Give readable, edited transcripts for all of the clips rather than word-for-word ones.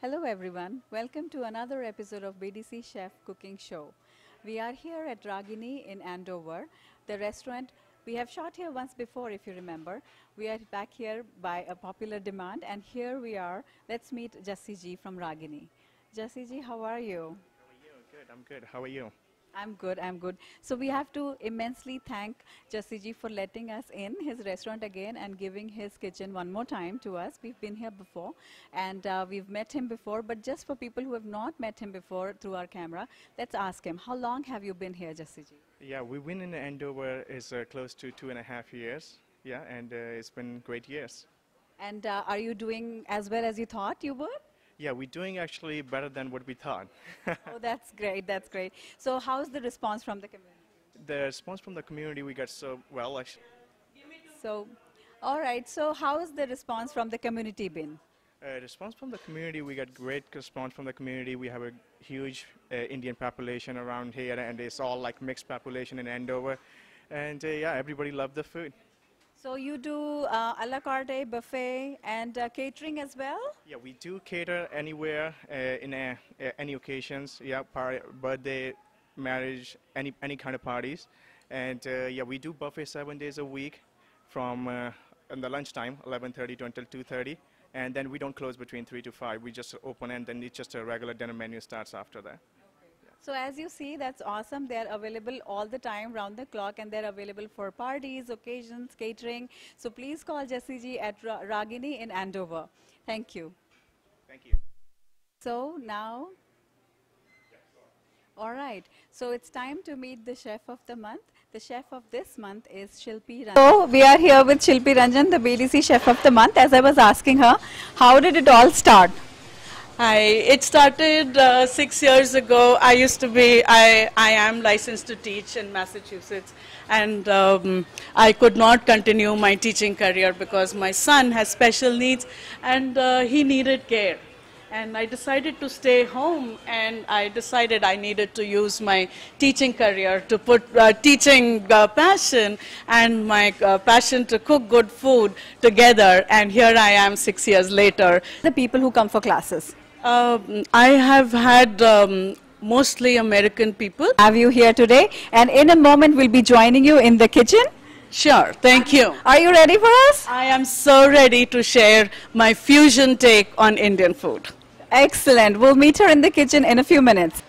Hello everyone, welcome to another episode of BDC Chef Cooking Show. We are here at Ragini in Andover, the restaurant. We have shot here once before if you remember. We are back here by a popular demand and here we are. Let's meet Jassi ji from Ragini. Jassi ji, how are you? How are you? Good, I'm good. How are you? I'm good, I'm good. So we have to immensely thank Jassi ji for letting us in his restaurant again and giving his kitchen one more time to us. We've been here before and we've met him before, but just for people who have not met him before through our camera, let's ask him, how long have you been here, Jassi ji? Yeah, we've been in Andover is close to 2.5 years. Yeah, and it's been great years. And are you doing as well as you thought you would? Yeah, we're doing actually better than what we thought. Oh, that's great, that's great. So how's the response from the community? The response from the community we got so well actually. So, all right, so how has the response from the community been? Response from the community, we got great response from the community. We have a huge Indian population around here and it's all like mixed population in Andover. And yeah, everybody loved the food. So you do a la carte, buffet, and catering as well? Yeah, we do cater anywhere in any occasions. Yeah, birthday, marriage, any kind of parties. And yeah, we do buffet 7 days a week from in the lunchtime, 11:30 to until 2:30. And then we don't close between 3 to 5. We just open and then it's just a regular dinner menu starts after that. So as you see, that's awesome. They're available all the time, round the clock, and they're available for parties, occasions, catering. So please call Jassi ji at Ragini in Andover. Thank you. Thank you. So now, all right. So it's time to meet the chef of the month. The chef of this month is Shilpi Ranjan. So we are here with Shilpi Ranjan, the BDC chef of the month. As I was asking her, how did it all start? It started 6 years ago. I am licensed to teach in Massachusetts, and I could not continue my teaching career because my son has special needs and he needed care. And I decided to stay home, and I decided I needed to use my teaching career to put teaching passion and my passion to cook good food together, and here I am 6 years later. The people who come for classes. I have had mostly American people. Have you here today, and in a moment we'll be joining you in the kitchen. Sure, thank you. Are you ready for us? I am so ready to share my fusion take on Indian food. Excellent. We'll meet her in the kitchen in a few minutes.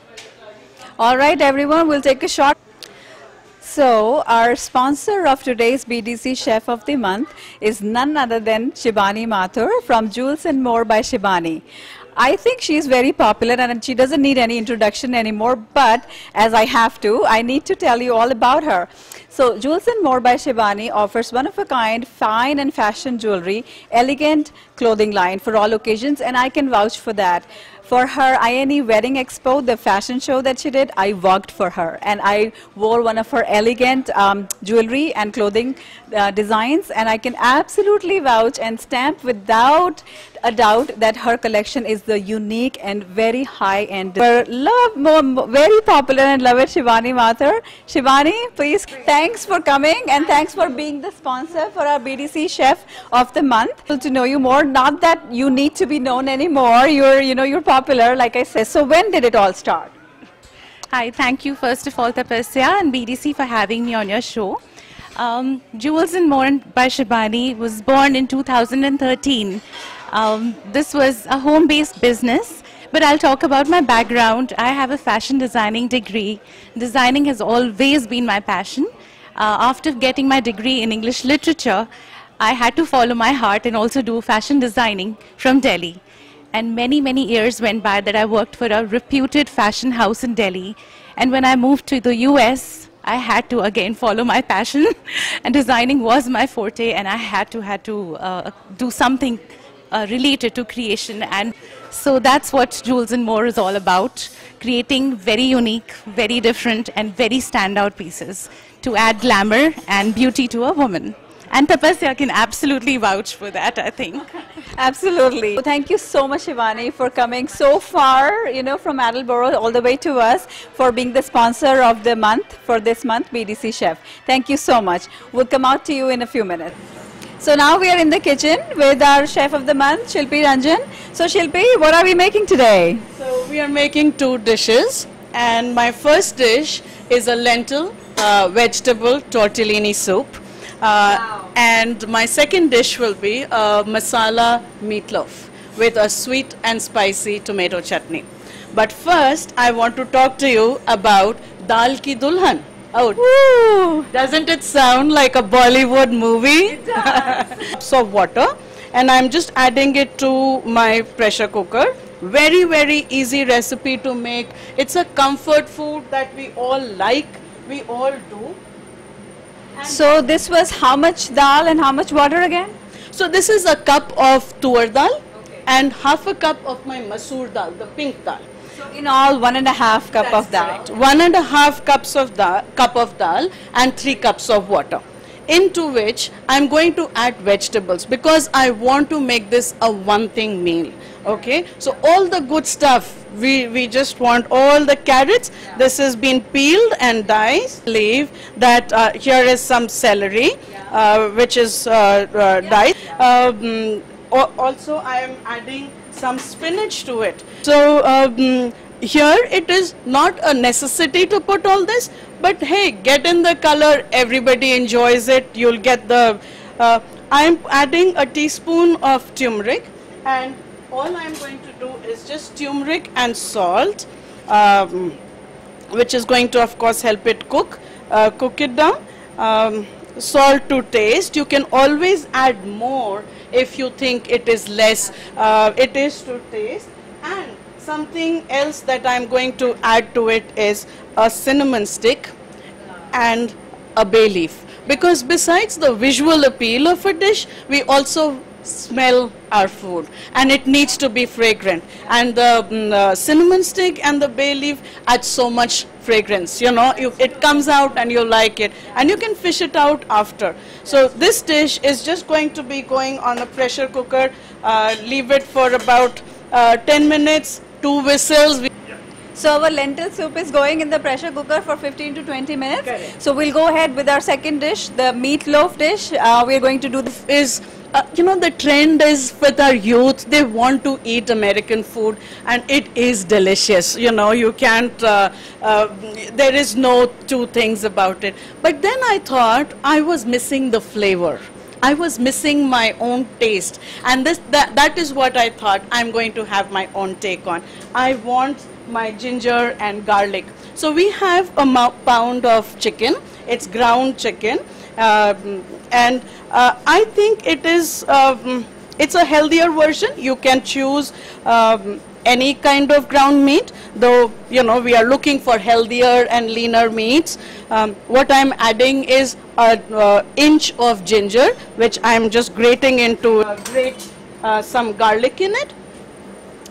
All right, everyone, we'll take a shot. So, our sponsor of today's BDC Chef of the Month is none other than Shibani Mathur from Jewels and More by Shibani. I think she's very popular and she doesn't need any introduction anymore, but as I have to, I need to tell you all about her. So Jewels and More by Shibani offers one-of-a-kind fine and fashion jewelry, elegant clothing line for all occasions, and I can vouch for that. For her INE Wedding Expo, the fashion show that she did, I worked for her and I wore one of her elegant jewelry and clothing designs, and I can absolutely vouch and stamp without a doubt that her collection is the unique and very high-end. Very popular and loved Shibani Mathur. Shibani, please, thanks for coming and thanks for being the sponsor for our BDC Chef of the Month. To know you more, not that you need to be known anymore, you're popular, like I said. So when did it all start? Hi, thank you first of all, Tapasya and BDC for having me on your show. Jewels and More by Shibani was born in 2013. This was a home-based business, but I'll talk about my background. I have a fashion designing degree. Designing has always been my passion. After getting my degree in English literature, I had to follow my heart and also do fashion designing from Delhi. And many, many years went by that I worked for a reputed fashion house in Delhi. And when I moved to the US, I had to again follow my passion. And designing was my forte, and I had to do something related to creation. And so that's what Jewels and More is all about, creating very unique, very different, and very standout pieces to add glamour and beauty to a woman. And Tapasya can absolutely vouch for that, I think. Absolutely. So thank you so much, Shivani, for coming so far, from Attleboro all the way to us, for being the sponsor of the month, for this month, BDC Chef. Thank you so much. We'll come out to you in a few minutes. So now we are in the kitchen with our chef of the month, Shilpi Ranjan. So Shilpi, what are we making today? So we are making two dishes, and my first dish is a lentil vegetable tortellini soup. And my second dish will be a masala meatloaf with a sweet and spicy tomato chutney. But first, I want to talk to you about Dal Ki Dulhan. Oh, Woo! doesn't it sound like a Bollywood movie? It does. Cups of water, and I'm just adding it to my pressure cooker. Very, very easy recipe to make. It's a comfort food that we all like, we all do. So this was how much dal and how much water again? So this is a cup of tur dal and half a cup of my masoor dal, the pink dal. So in all 1.5 cup of dal. Correct. 1.5 cups of dal and 3 cups of water, into which I'm going to add vegetables because I want to make this a one thing meal. Okay, so all the good stuff, we just want all the carrots. This has been peeled and diced. Leave that here is some celery, which is diced. Also, I am adding some spinach to it. So here it is not a necessity to put all this, but hey, get in the color. Everybody enjoys it. You'll get the. I am adding a teaspoon of turmeric, and all I'm going to do is just turmeric and salt, which is going to, of course, help it cook it down. Salt to taste. You can always add more if you think it is less. It is to taste. And something else that I'm going to add to it is a cinnamon stick and a bay leaf. Because besides the visual appeal of a dish, we also smell our food, and it needs to be fragrant, and the cinnamon stick and the bay leaf add so much fragrance, you know, it comes out and you like it, and you can fish it out after. So this dish is just going to be going on a pressure cooker. Leave it for about 10 minutes, 2 whistles. So our lentil soup is going in the pressure cooker for 15 to 20 minutes. Correct. So we'll go ahead with our second dish, the meatloaf dish. We're going to do this. You know, the trend is with our youth, they want to eat American food, and it is delicious. You know, you can't, there is no two things about it. But then I thought I was missing the flavor. I was missing my own taste, and that is what I thought I'm going to have my own take on. I want my ginger and garlic. So we have a pound of chicken. It's ground chicken, and I think it is it's a healthier version. You can choose any kind of ground meat, though, you know, we are looking for healthier and leaner meats. What I'm adding is an inch of ginger, which I'm just grating into, grate some garlic in it.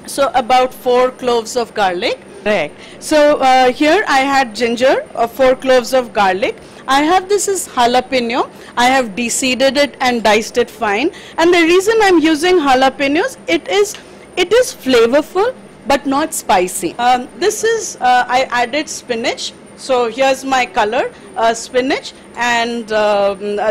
So about 4 cloves of garlic. Right. So here I had ginger, 4 cloves of garlic. I have, this is jalapeno. I have de-seeded it and diced it fine. And the reason I'm using jalapenos, it is flavorful but not spicy. This is, I added spinach. So here's my color, spinach, and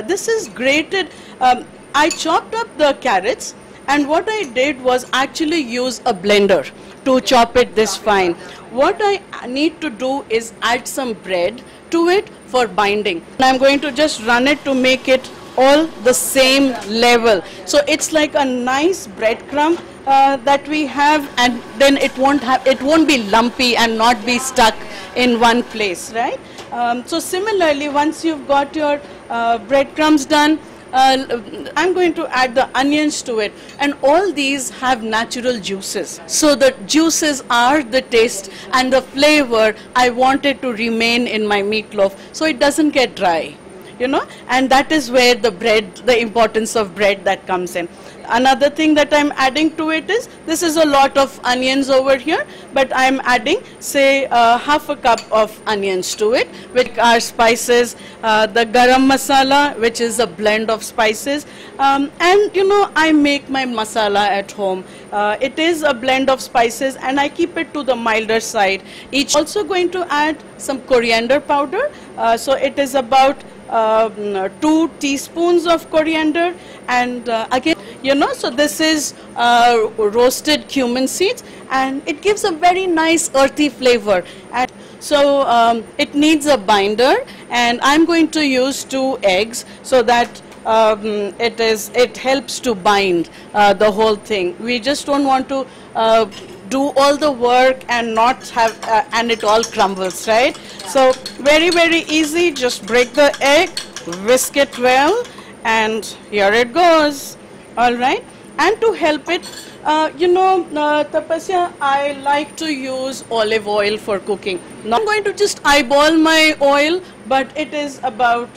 this is grated. I chopped up the carrots, and what I did was actually use a blender to chop it this fine. What I need to do is add some bread to it for binding. I'm going to just run it to make it all the same level. So it's like a nice breadcrumb that we have, and then it won't be lumpy and not be stuck in one place, right? So similarly, once you've got your breadcrumbs done, I'm going to add the onions to it, and all these have natural juices. So the juices are the taste and the flavor. I want it to remain in my meatloaf so it doesn't get dry, you know, and that is where the bread, the importance of bread that comes in. Another thing that I'm adding to it is, this is a lot of onions over here, but I'm adding, say, half a cup of onions to it, which are spices, the garam masala, which is a blend of spices, and you know, I make my masala at home. It is a blend of spices, and I keep it to the milder side. Also going to add some coriander powder, so it is about 2 teaspoons of coriander, and again, so this is roasted cumin seeds, and it gives a very nice earthy flavor. And so it needs a binder, and I'm going to use 2 eggs so that it helps to bind the whole thing. We just don't want to do all the work and not have and it all crumbles, right? So very, very easy. Just break the egg, whisk it well, and here it goes. All right. And to help it, Tapasya, I like to use olive oil for cooking. Now I'm going to just eyeball my oil, but it is about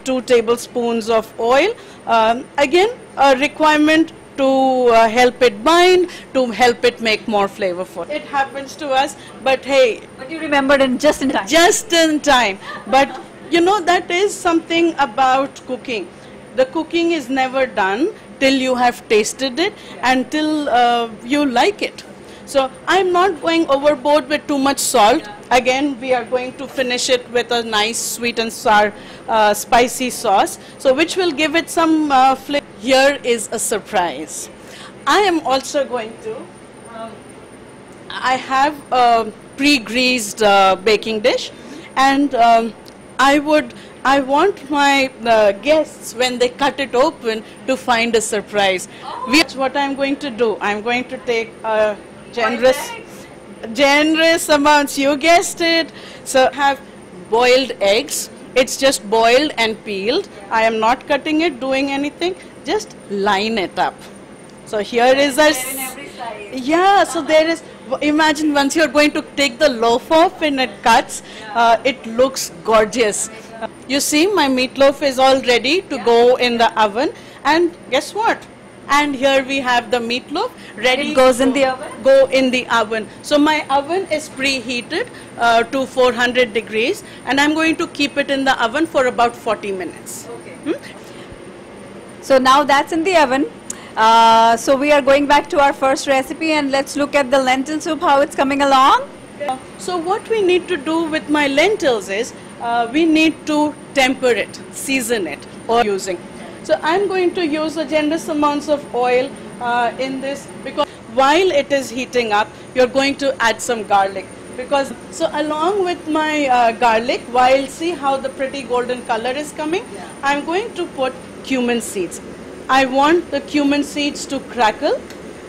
2 tablespoons of oil. Again, a requirement to help it bind, to help it make more flavorful. It happens to us, but hey. But you remembered it just in time. Just in time. But that is something about cooking. The cooking is never done till you have tasted it and till you like it. So I'm not going overboard with too much salt. Again, we are going to finish it with a nice sweet and sour spicy sauce, so which will give it some flavor. Here is a surprise. I am also going to, I have a pre-greased baking dish, and I want my guests, when they cut it open, to find a surprise. That's what I'm going to do. I'm going to take a generous amounts, you guessed it. So I have boiled eggs. It's just boiled and peeled. I am not cutting it, doing anything. Just line it up. So here is our, yeah, so there is, imagine once you're going to take the loaf off and it cuts, it looks gorgeous. You see, my meatloaf is all ready to go in the oven, and guess what? And here we have the meatloaf ready. It goes in the oven? Go in the oven. So my oven is preheated to 400 degrees, and I'm going to keep it in the oven for about 40 minutes. Okay. So now that's in the oven. So we are going back to our first recipe, and let's look at the lentil soup, how it's coming along. So what we need to do with my lentils is, we need to temper it, season it, or using. So I'm going to use a generous amounts of oil in this, because while it is heating up, you're going to add some garlic. Because so along with my garlic, while see how the pretty golden color is coming, I'm going to put cumin seeds. I want the cumin seeds to crackle,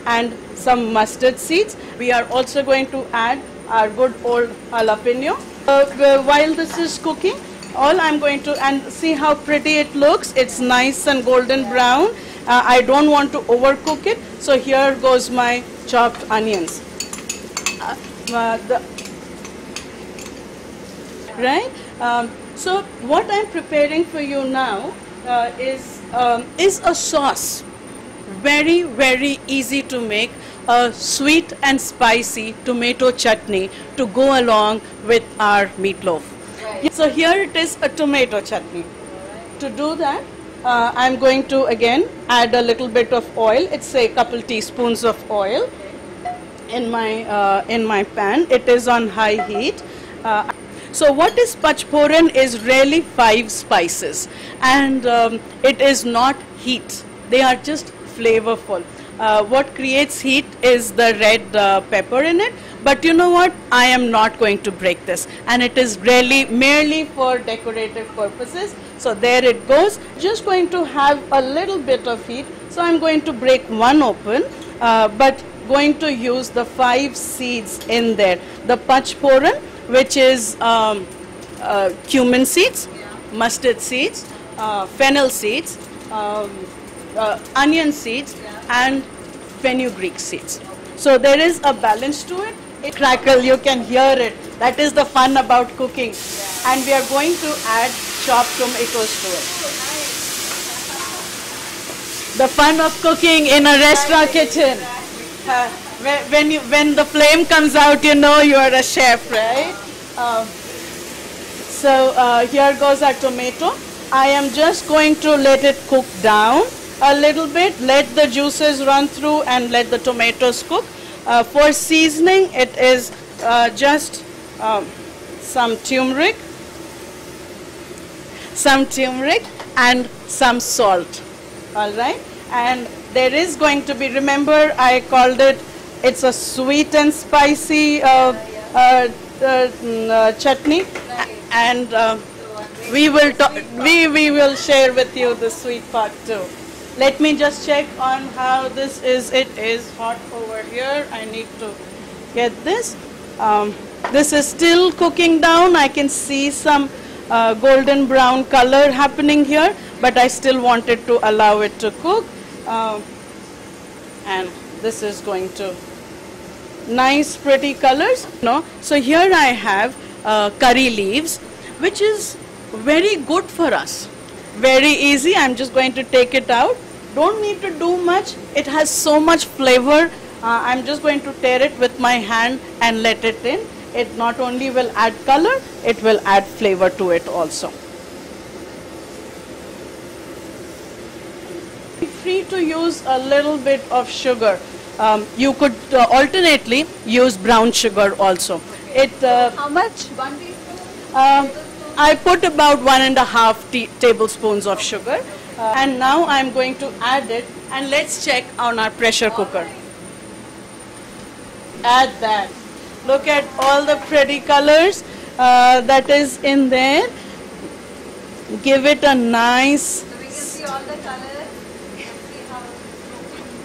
and some mustard seeds. We are also going to add our good old jalapeno. While this is cooking, all I'm going to, and see how pretty it looks. It's nice and golden brown. I don't want to overcook it. So here goes my chopped onions. So what I'm preparing for you now is a sauce. Very, very easy to make. A sweet and spicy tomato chutney to go along with our meatloaf. Right. So here it is, a tomato chutney. Right. To do that, I'm going to again add a little bit of oil. It's a couple teaspoons of oil in my pan. It is on high heat. So what is pachforan is really 5 spices, and it is not heat. They are just flavorful. What creates heat is the red pepper in it, but you know what? I am not going to break this, and it is really merely for decorative purposes. So there it goes. Just going to have a little bit of heat, so I'm going to break one open, but going to use the 5 seeds in there. The pachforan, which is cumin seeds, mustard seeds, fennel seeds, onion seeds, and fenugreek seeds. So there is a balance to it. It crackle, you can hear it. That is the fun about cooking. And we are going to add chopped tomatoes to it. The fun of cooking in a restaurant kitchen. When the flame comes out, you know you are a chef, right? So here goes our tomato. I am just going to let it cook down a little bit, let the juices run through and let the tomatoes cook. For seasoning, it is just some turmeric, some turmeric, and some salt. All right, and there is going to be, remember I called it, it's a sweet and spicy chutney, and we will share with you the sweet part too. Let me just check on how this is. It is hot over here. I need to get this. This is still cooking down. I can see some golden brown color happening here, but I still wanted to allow it to cook. And this is going to nice pretty colors. No, so here I have curry leaves, which is very good for us. Very easy. I'm just going to take it out. Don't need to do much. It has so much flavor. I'm just going to tear it with my hand and let it in. It not only will add color, it will add flavor to it also. Free to use a little bit of sugar. You could alternately use brown sugar also. How much? 1 teaspoon? I put about 1.5 tablespoons of sugar. And now I'm going to add it, and let's check on our pressure cooker. Add that. Look at all the pretty colors that is in there. Give it a nice. So we can see all the colors and see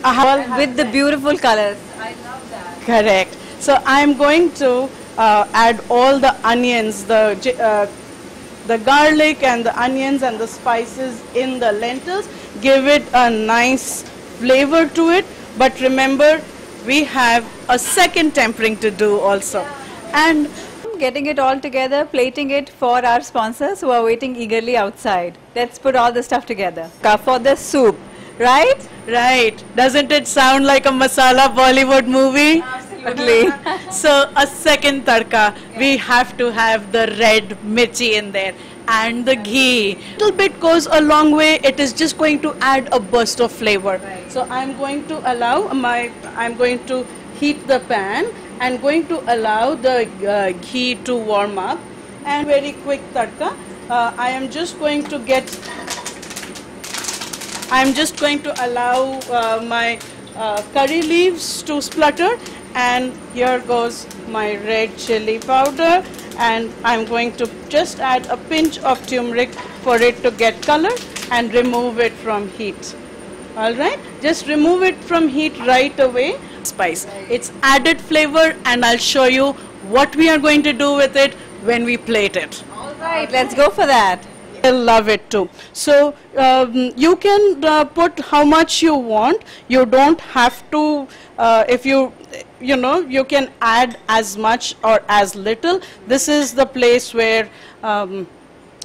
how with the beautiful colors. I love that. Correct. So I'm going to add all the onions, the garlic and the onions and the spices in the lentils. Give it a nice flavor to it. But remember, we have a second tempering to do also. And getting it all together, plating it for our sponsors who are waiting eagerly outside. Let's put all the stuff together. For the soup, right? Right. Doesn't it sound like a masala Bollywood movie? Absolutely. So a second tadka, we have to have the red mirchi in there and the ghee. Little bit goes a long way. It is just going to add a burst of flavor. Right. So I'm going to allow I'm going to heat the pan and going to allow the ghee to warm up. And very quick tadka. I am just going to allow my curry leaves to splutter, and here goes my red chili powder, and I'm going to just add a pinch of turmeric for it to get color and remove it from heat. Alright, just remove it from heat right away. Spice, it's added flavor, and I'll show you what we are going to do with it when we plate it. Alright, let's go for that. I love it too. So you can put how much you want. You don't have to, if you can add as much or as little. This is the place where,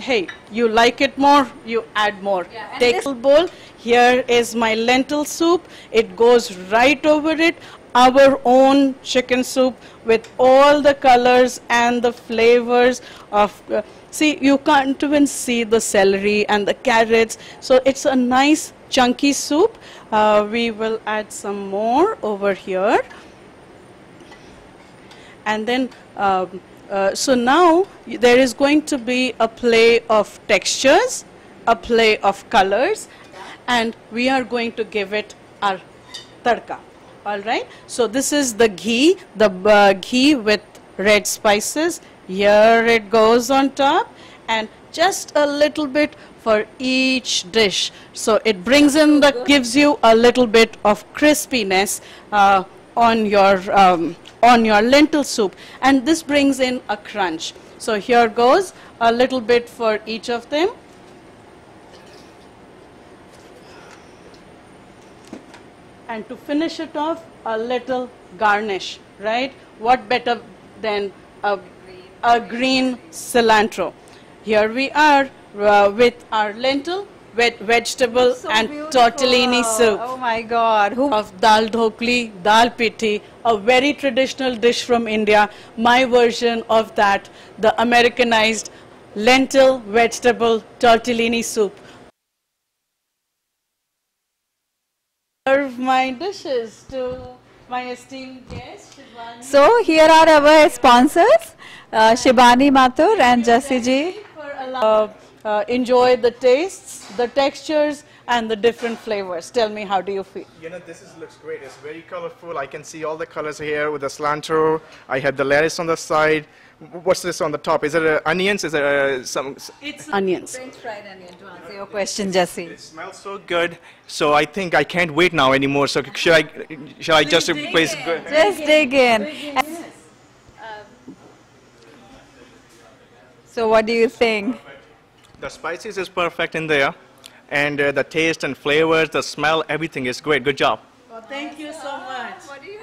hey, you like it more, you add more. Yeah, take a bowl. Here is my lentil soup. It goes right over it. Our own chicken soup with all the colors and the flavors of, see, you can't even see the celery and the carrots. So it's a nice chunky soup. We will add some more over here. And then, so now there is going to be a play of textures, a play of colors, and we are going to give it our tadka. All right. So this is the ghee with red spices. Here it goes on top, and just a little bit for each dish. So it brings in gives you a little bit of crispiness on your lentil soup, and this brings in a crunch. So here goes a little bit for each of them. And to finish it off, a little garnish, right? What better than a green cilantro? Here we are with our lentil, with vegetable and beautiful. tortellini soup. Oh my God. Of dal dhokli, dal pithi, a very traditional dish from India. My version of that, the Americanized lentil vegetable tortellini soup. Serve my dishes to my esteemed guest, Shibani. So here are our sponsors, Shibani Mathur and Jassi ji. enjoy the tastes, the textures, and the different flavors. Tell me, how do you feel? You know, looks great. It's very colorful. I can see all the colors here with the cilantro. I have the lettuce on the side. What's this on the top? Is it onions? Is it some? It's onions. French fried onion, to answer your question, Jesse. It smells so good. So I think I can't wait now anymore. So should I just please go? Just dig in. So what do you think? The spices is perfect in there, and the taste and flavors, the smell, everything is great. Good job. Well, thank you so much.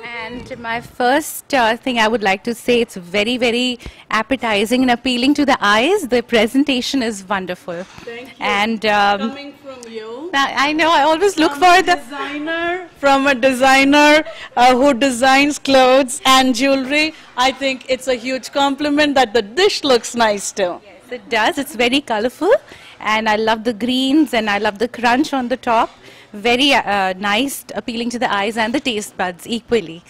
And my first thing I would like to say, it's very, very appetizing and appealing to the eyes. The presentation is wonderful. Thank you. And Coming from you. I know, I always look for the From a designer who designs clothes and jewelry, I think it's a huge compliment that the dish looks nice too. Yes, it does. It's very colorful, and I love the greens, and I love the crunch on the top. Very nice, appealing to the eyes and the taste buds equally.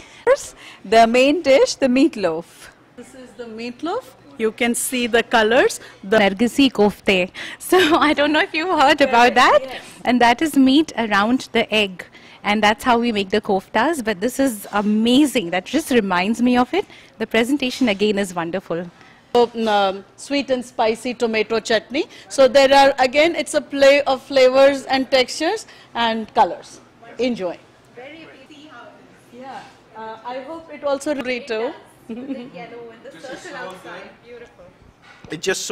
The main dish, the meatloaf. This is the meatloaf. You can see the colors. The Nargisi kofte. So I don't know if you've heard about that. Yes. And that is meat around the egg. And that's how we make the koftas. But this is amazing. That just reminds me of it. The presentation again is wonderful. Sweet and spicy tomato chutney. So there are, again, it's a play of flavors and textures and colors. Enjoy. Very pretty. Yeah. I hope it also burrito. Yellow and the circle outside. Beautiful. It just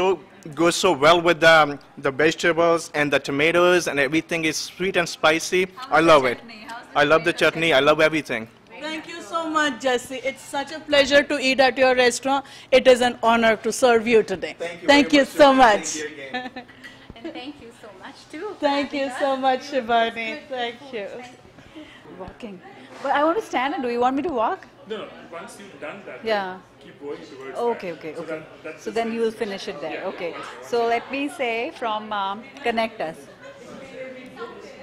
goes so well with the vegetables and the tomatoes, and everything is sweet and spicy. I love it. I love the chutney. I love everything. Thank you so much, Jesse. It's such a pleasure to eat at your restaurant. It is an honor to serve you today. Thank you so much. Thank you again. And thank you so much too. Thank you so much, Shivani. Thank you. Walking. But I want to stand and do you want me to walk? No, once you've done that, Yeah. keep going towards Okay, that. okay, So okay. that's So the then same. you will finish it there. Okay. So let me say from Connect Us.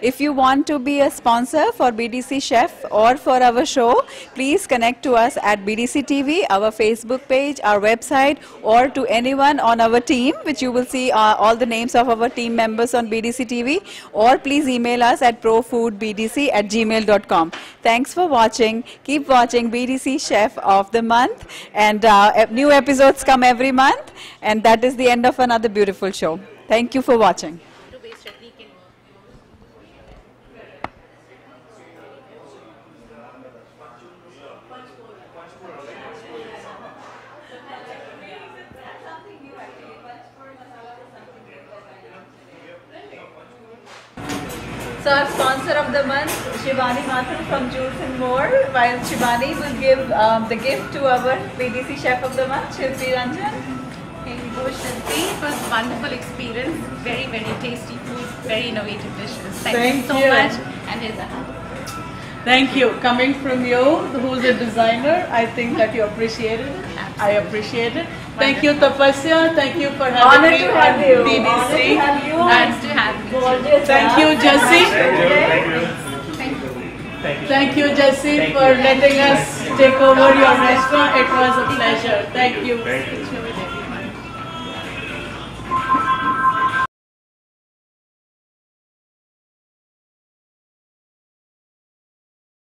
If you want to be a sponsor for BDC Chef or for our show, please connect to us at BDC TV, our Facebook page, our website, or to anyone on our team, which you will see all the names of our team members on BDC TV, or please email us at profoodbdc@gmail.com. Thanks for watching. Keep watching BDC Chef of the Month, and new episodes come every month, and that is the end of another beautiful show. Thank you for watching. So our sponsor of the month, Shivani Mathur from Juice and More, while Shivani will give the gift to our BDC Chef of the Month, Shilpi Ranjan. Thank you, Shilpi. It was a wonderful experience. Very, very tasty food. Very innovative dishes. Thank you so much. And here's a hug. Thank you. Coming from you, who's a designer, I think that you appreciated it. I appreciate it. Thank you, Tapasya. Thank you for having Honored me to have on you. BDC. Honored to have you. Nice to have you. Gorgeous. Thank you, Jesse. Thank you, Jesse, for letting us take over your restaurant. It was a pleasure. Thank you.